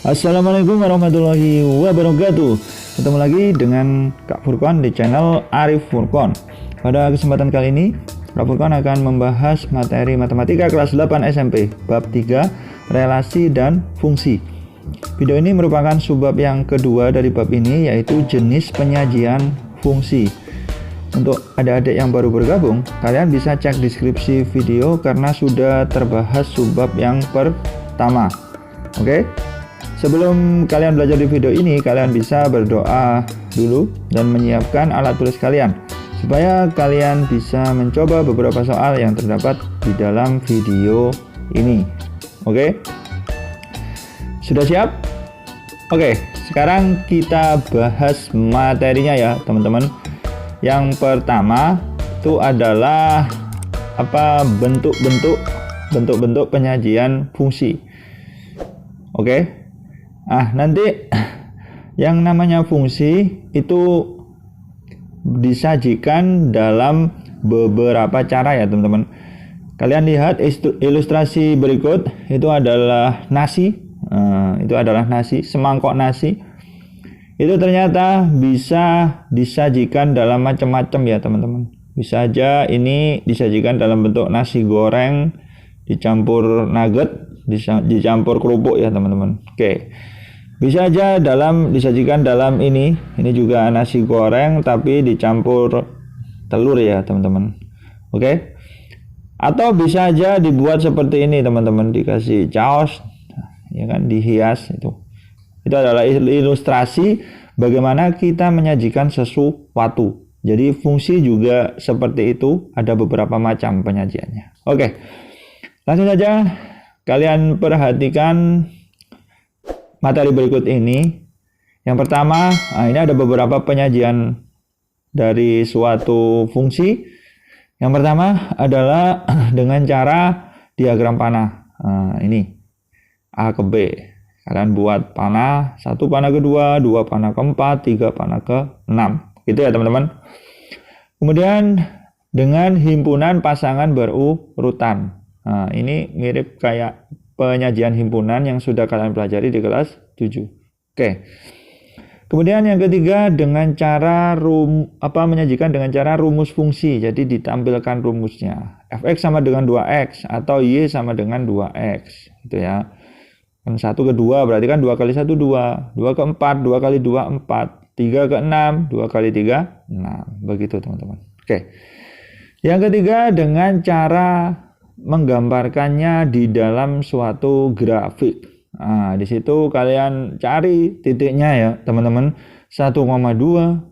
Assalamualaikum warahmatullahi wabarakatuh. Ketemu lagi dengan Kak Furqan di channel Arif Furqan. Pada kesempatan kali ini, Kak Furqan akan membahas materi matematika kelas 8 SMP, bab 3, relasi dan fungsi. Video ini merupakan subbab yang kedua dari bab ini, yaitu jenis penyajian fungsi. Untuk adik-adik yang baru bergabung, kalian bisa cek deskripsi video karena sudah terbahas subbab yang pertama. Oke? Sebelum kalian belajar di video ini, kalian bisa berdoa dulu dan menyiapkan alat tulis kalian supaya kalian bisa mencoba beberapa soal yang terdapat di dalam video ini. Oke? Sudah siap? Oke, sekarang kita bahas materinya ya, teman-teman. Yang pertama itu adalah bentuk-bentuk penyajian fungsi. Oke? Nanti yang namanya fungsi itu disajikan dalam beberapa cara ya, teman-teman. Kalian lihat ilustrasi berikut, itu adalah nasi. Itu adalah nasi, semangkok nasi. Itu ternyata bisa disajikan dalam macam-macam ya, teman-teman. Bisa aja ini disajikan dalam bentuk nasi goreng dicampur nugget, dicampur kerupuk ya, teman-teman. Oke. Bisa aja disajikan dalam ini juga nasi goreng tapi dicampur telur ya, teman-teman. Oke. Atau bisa aja dibuat seperti ini, teman-teman, dikasih caos ya kan, dihias itu. Itu adalah ilustrasi bagaimana kita menyajikan sesuatu. Jadi fungsi juga seperti itu, ada beberapa macam penyajiannya. Oke. Langsung saja kalian perhatikan materi berikut ini. Yang pertama, ini ada beberapa penyajian dari suatu fungsi. Yang pertama adalah dengan cara diagram panah. Ini A ke B. Kalian buat panah 1 panah kedua, 2 panah keempat, 3 panah ke-6. Gitu ya, teman-teman. Kemudian dengan himpunan pasangan berurutan. Ini mirip kayak penyajian himpunan yang sudah kalian pelajari di kelas 7. Oke. Kemudian yang ketiga dengan cara menyajikan dengan cara rumus fungsi. Jadi ditampilkan rumusnya. Fx sama dengan 2x atau y sama dengan 2x. Gitu ya. Kan 1 ke 2 berarti kan 2 kali 1 2. 2 ke 4, 2 kali 2 4. 3 ke 6, 2 kali 3 6. Begitu, teman-teman. Oke. Yang ketiga dengan cara menggambarkannya di dalam suatu grafik. Di situ kalian cari titiknya ya, teman-teman. 1,2,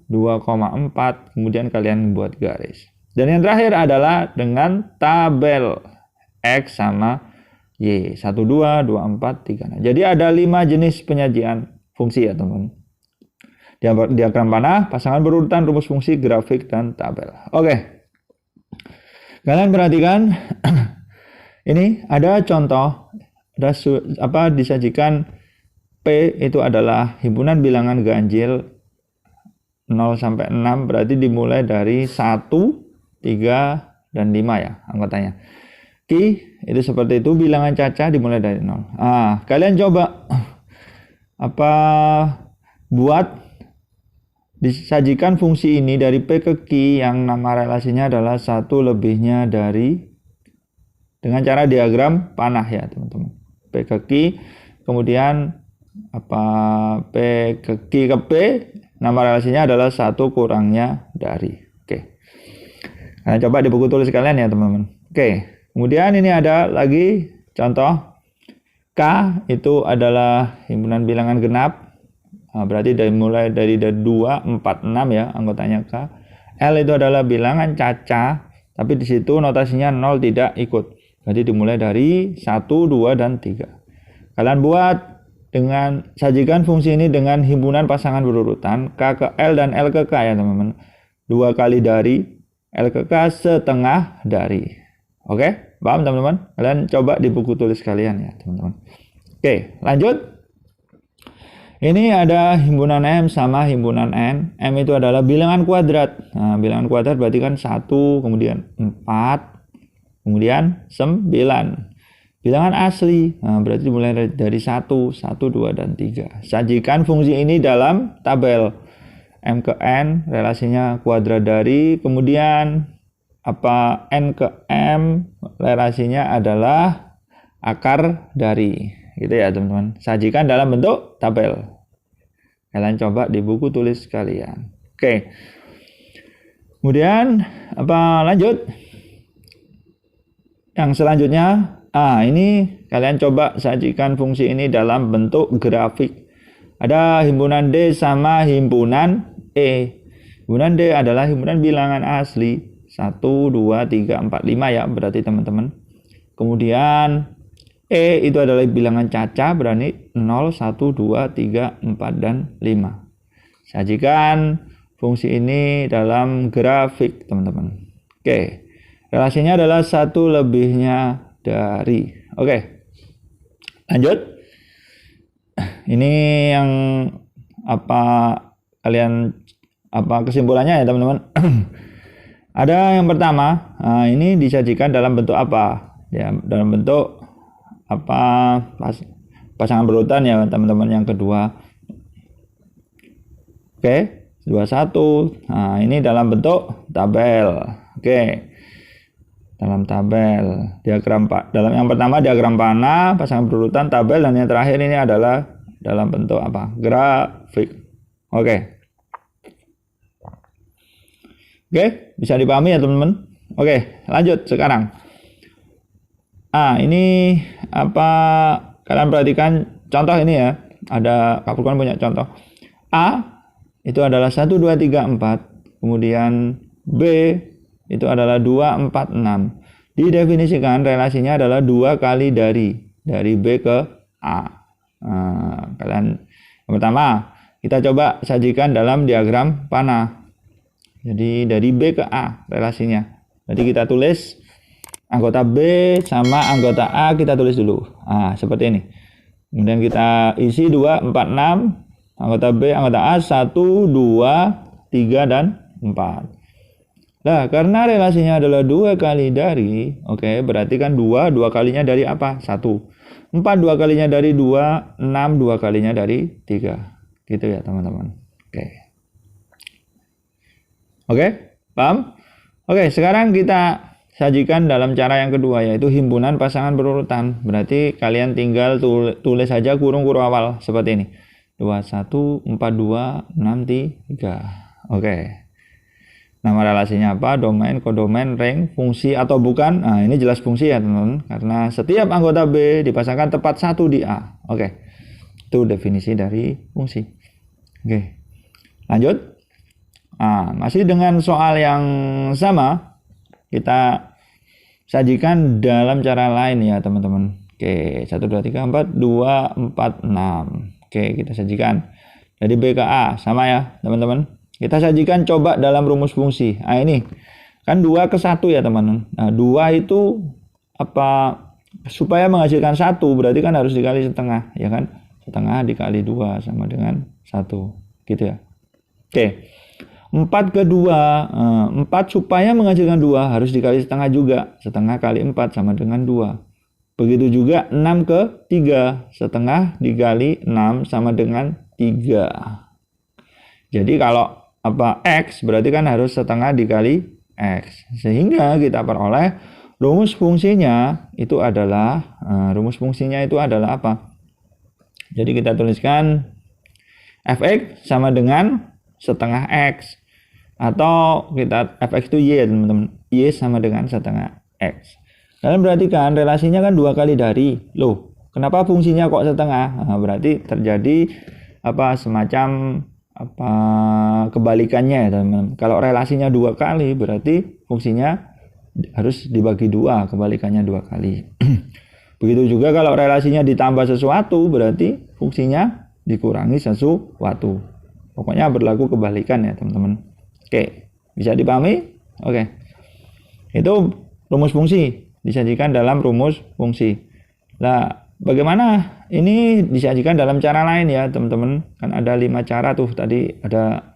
2,4, kemudian kalian buat garis. Dan yang terakhir adalah dengan tabel X sama Y. 1, 2, 2, 4, 3. Jadi ada 5 jenis penyajian fungsi ya, teman-teman. Diagram panah, pasangan berurutan, rumus fungsi, grafik, dan tabel. Oke. Kalian perhatikan. Ini ada contoh, disajikan P itu adalah himpunan bilangan ganjil 0 sampai 6, berarti dimulai dari 1, 3, dan 5 ya anggotanya. Q itu seperti itu, bilangan caca dimulai dari 0. Kalian coba buat disajikan fungsi ini dari P ke Q yang nama relasinya adalah 1 lebihnya dari, dengan cara diagram panah ya, teman-teman. P ke Q, kemudian P ke Q ke P, nama relasinya adalah 1 kurangnya dari. Oke. Nah, coba di buku tulis kalian ya, teman-teman. Oke. Kemudian ini ada lagi contoh. K itu adalah himpunan bilangan genap. Berarti mulai dari 2, 4, 6 ya anggotanya K. L itu adalah bilangan caca, tapi di situ notasinya 0 tidak ikut. Jadi dimulai dari 1, 2, dan 3. Kalian sajikan fungsi ini dengan himpunan pasangan berurutan K ke L dan L ke K ya, teman-teman. 2 kali dari, L ke K setengah dari. Oke, paham, teman-teman? Kalian coba di buku tulis kalian ya, teman-teman. Oke, lanjut. Ini ada himpunan M sama himpunan N. M itu adalah bilangan kuadrat. Bilangan kuadrat berarti kan 1, kemudian 4, kemudian 9. bilangan asli. Nah, berarti dimulai dari 1, 1, 2, dan 3. Sajikan fungsi ini dalam tabel. M ke N, relasinya kuadrat dari, kemudian N ke M, relasinya adalah akar dari. Gitu ya teman-teman. Sajikan dalam bentuk tabel. Kalian coba di buku tulis kalian. Oke. Kemudian lanjut? Yang selanjutnya, ini kalian coba sajikan fungsi ini dalam bentuk grafik. Ada himpunan D sama himpunan E. Himpunan D adalah himpunan bilangan asli 1, 2, 3, 4, 5 ya berarti teman-teman. Kemudian E itu adalah bilangan caca berarti 0, 1, 2, 3, 4, dan 5. Sajikan fungsi ini dalam grafik teman-teman. Oke. Relasinya adalah 1 lebihnya dari. Oke. Lanjut. Ini yang kesimpulannya ya teman-teman. Ada yang pertama, ini disajikan dalam bentuk apa? Ya, dalam bentuk pasangan berurutan ya teman-teman. Yang kedua. Oke, 21. Nah, ini dalam bentuk tabel. Oke. Dalam tabel, dalam yang pertama diagram panah, pasangan berurutan, tabel, dan yang terakhir ini adalah dalam bentuk grafik. Oke, bisa dipahami ya teman-teman. Oke, lanjut sekarang. Ini kalian perhatikan contoh ini ya. Ada Capricorn punya contoh. A itu adalah 1, 2, 3, 4. Kemudian B itu adalah 2, 4, 6. Didefinisikan relasinya adalah 2 kali dari B ke A. Yang pertama kita coba sajikan dalam diagram panah. Jadi dari B ke A relasinya. Jadi kita tulis anggota B sama anggota A, kita tulis dulu. Seperti ini. Kemudian kita isi 2, 4, 6. Anggota B, anggota A 1, 2, 3, dan 4. Nah, karena relasinya adalah 2 kali dari, berarti kan 2 kalinya dari apa? 1. 4 2 kalinya dari 2, 6 2 kalinya dari 3. Gitu ya teman-teman. Oke, paham? Sekarang kita sajikan dalam cara yang kedua, yaitu himpunan pasangan berurutan. Berarti kalian tinggal tulis saja kurung-kurung awal seperti ini. 21, 42, 63. Nama relasinya apa? Domain, kodomain, rank, fungsi atau bukan. Ini jelas fungsi ya teman-teman. Karena setiap anggota B dipasangkan tepat 1 di A. Itu definisi dari fungsi. Lanjut. Masih dengan soal yang sama. Kita sajikan dalam cara lain ya teman-teman. 1, 2, 3, 4, 2, 4, 6. Kita sajikan. Dari B ke A. Sama ya teman-teman. Kita sajikan coba dalam rumus fungsi. Ini kan 2 ke 1 ya teman-teman. 2 itu supaya menghasilkan 1 berarti kan harus dikali setengah, ya kan? Setengah dikali 2 sama dengan 1. Gitu ya. 4 ke 2. 4 supaya menghasilkan 2 harus dikali setengah juga. Setengah kali 4 sama dengan 2. Begitu juga 6 ke 3. Setengah dikali 6 sama dengan 3. Jadi kalau X berarti kan harus setengah dikali X. Sehingga kita peroleh rumus fungsinya itu adalah apa? Jadi kita tuliskan Fx sama dengan setengah X. Atau Fx itu Y teman-teman. Y sama dengan setengah X. Kalian perhatikan relasinya kan 2 kali dari. Loh, kenapa fungsinya kok setengah? Berarti terjadi semacam kebalikannya ya teman-teman. Kalau relasinya 2 kali berarti fungsinya harus dibagi 2, kebalikannya 2 kali. Begitu juga kalau relasinya ditambah sesuatu berarti fungsinya dikurangi sesuatu. Pokoknya berlaku kebalikan ya teman-teman. Bisa dipahami? Itu rumus fungsi disajikan dalam rumus fungsi. Bagaimana ini disajikan dalam cara lain ya teman-teman. Kan ada 5 cara tuh tadi. Ada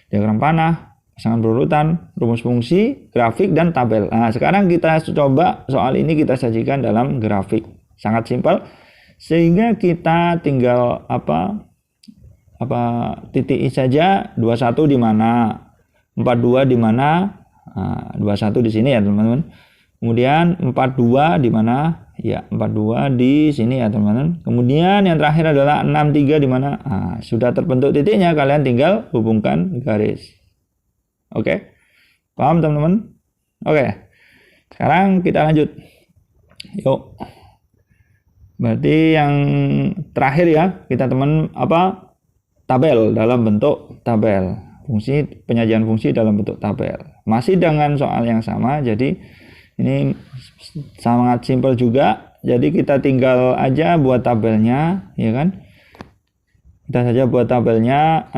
diagram panah, pasangan berurutan, rumus fungsi, grafik, dan tabel. Sekarang kita coba soal ini kita sajikan dalam grafik. Sangat simpel, sehingga kita tinggal titik saja. 21 di mana, 42 di mana, 21 di sini ya teman-teman. Kemudian 42 di mana? Ya, 42 di sini ya teman-teman. Kemudian yang terakhir adalah 63 di mana? Sudah terbentuk titiknya, kalian tinggal hubungkan garis. Oke. Paham teman-teman? Oke. Sekarang kita lanjut. Yuk. Berarti yang terakhir ya, kita tabel dalam bentuk tabel. Penyajian fungsi dalam bentuk tabel. Masih dengan soal yang sama, jadi ini sangat simpel juga. Jadi kita tinggal aja buat tabelnya, ya kan? Kita saja buat tabelnya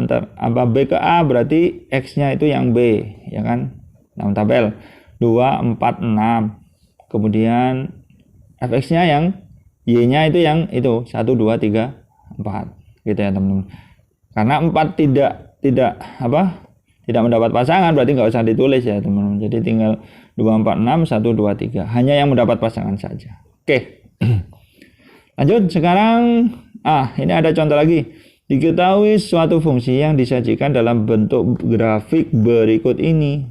B ke A, berarti X-nya itu yang B, ya kan? Dalam tabel 2, 4, 6. Kemudian Fx-nya yang Y-nya itu yang itu 1, 2, 3, 4. Gitu ya, teman-teman. Karena 4 tidak mendapat pasangan, berarti nggak usah ditulis ya teman-teman. Jadi tinggal 2, 4, 6, 1, 2, 3. Hanya yang mendapat pasangan saja. Oke. Lanjut sekarang. Ini ada contoh lagi. Diketahui suatu fungsi yang disajikan dalam bentuk grafik berikut ini.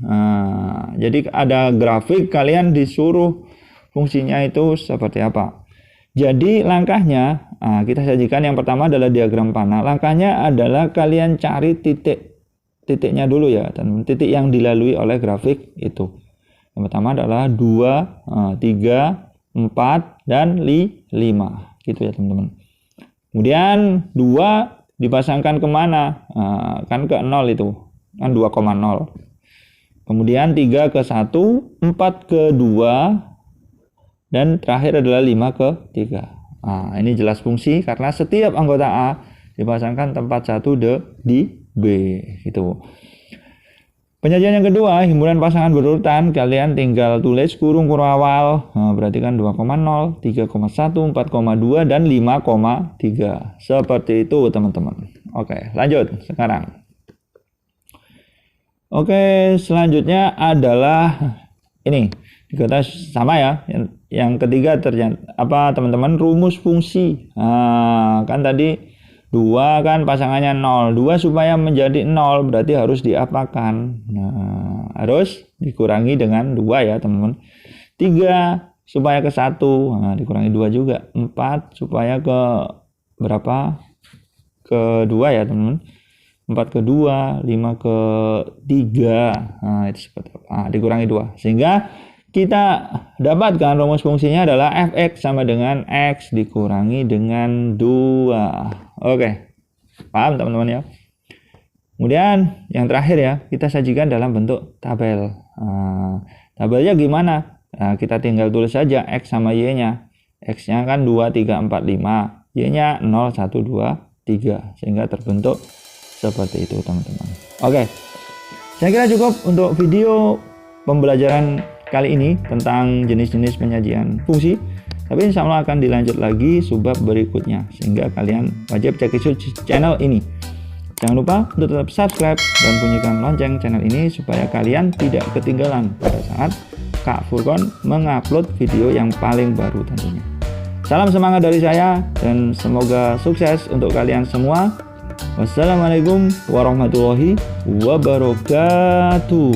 Jadi ada grafik, kalian disuruh fungsinya itu seperti apa. Jadi langkahnya, kita sajikan yang pertama adalah diagram panah. Langkahnya adalah kalian cari titiknya dulu ya, dan titik yang dilalui oleh grafik itu. Yang pertama adalah 2, 3, 4, dan 5. Gitu ya teman-teman. Kemudian 2 dipasangkan kemana? Kan ke 0 itu. Kan 2,0. Kemudian 3 ke 1, 4 ke 2, dan terakhir adalah 5 ke 3. Ini jelas fungsi karena setiap anggota A dipasangkan tempat 1 di B. Gitu. Penyajian yang kedua, himpunan pasangan berurutan, kalian tinggal tulis kurung awal. Berarti kan 2,0, 3,1, 4,2, dan 5,3. Seperti itu teman-teman. Oke, lanjut sekarang. Oke, selanjutnya adalah ini. Kita sama ya. Yang ketiga teman-teman, rumus fungsi. Kan tadi 2 kan pasangannya 0. 2 supaya menjadi 0 berarti harus diapakan? Harus dikurangi dengan 2 ya teman-teman. 3 supaya ke 1. Dikurangi 2 juga. 4 supaya ke berapa? Ke 2 ya teman-teman. 4 ke 2, 5 ke 3. Itu seperti apa? Dikurangi 2. Sehingga kita dapatkan rumus fungsinya adalah fx sama dengan x dikurangi dengan 2. Oke, paham teman-teman ya. Kemudian yang terakhir ya, kita sajikan dalam bentuk tabel. Tabelnya gimana? Kita tinggal tulis saja x sama y-nya. X-nya kan 2, 3, 4, 5. Y-nya 0, 1, 2, 3. Sehingga terbentuk seperti itu teman-teman. Oke, saya kira cukup untuk video pembelajaran kali ini tentang jenis-jenis penyajian fungsi. Tapi insya Allah akan dilanjut lagi subbab berikutnya, sehingga kalian wajib cek channel ini. Jangan lupa untuk tetap subscribe dan bunyikan lonceng channel ini supaya kalian tidak ketinggalan pada saat Kak Furqon mengupload video yang paling baru tentunya. Salam semangat dari saya dan semoga sukses untuk kalian semua. Wassalamualaikum warahmatullahi wabarakatuh.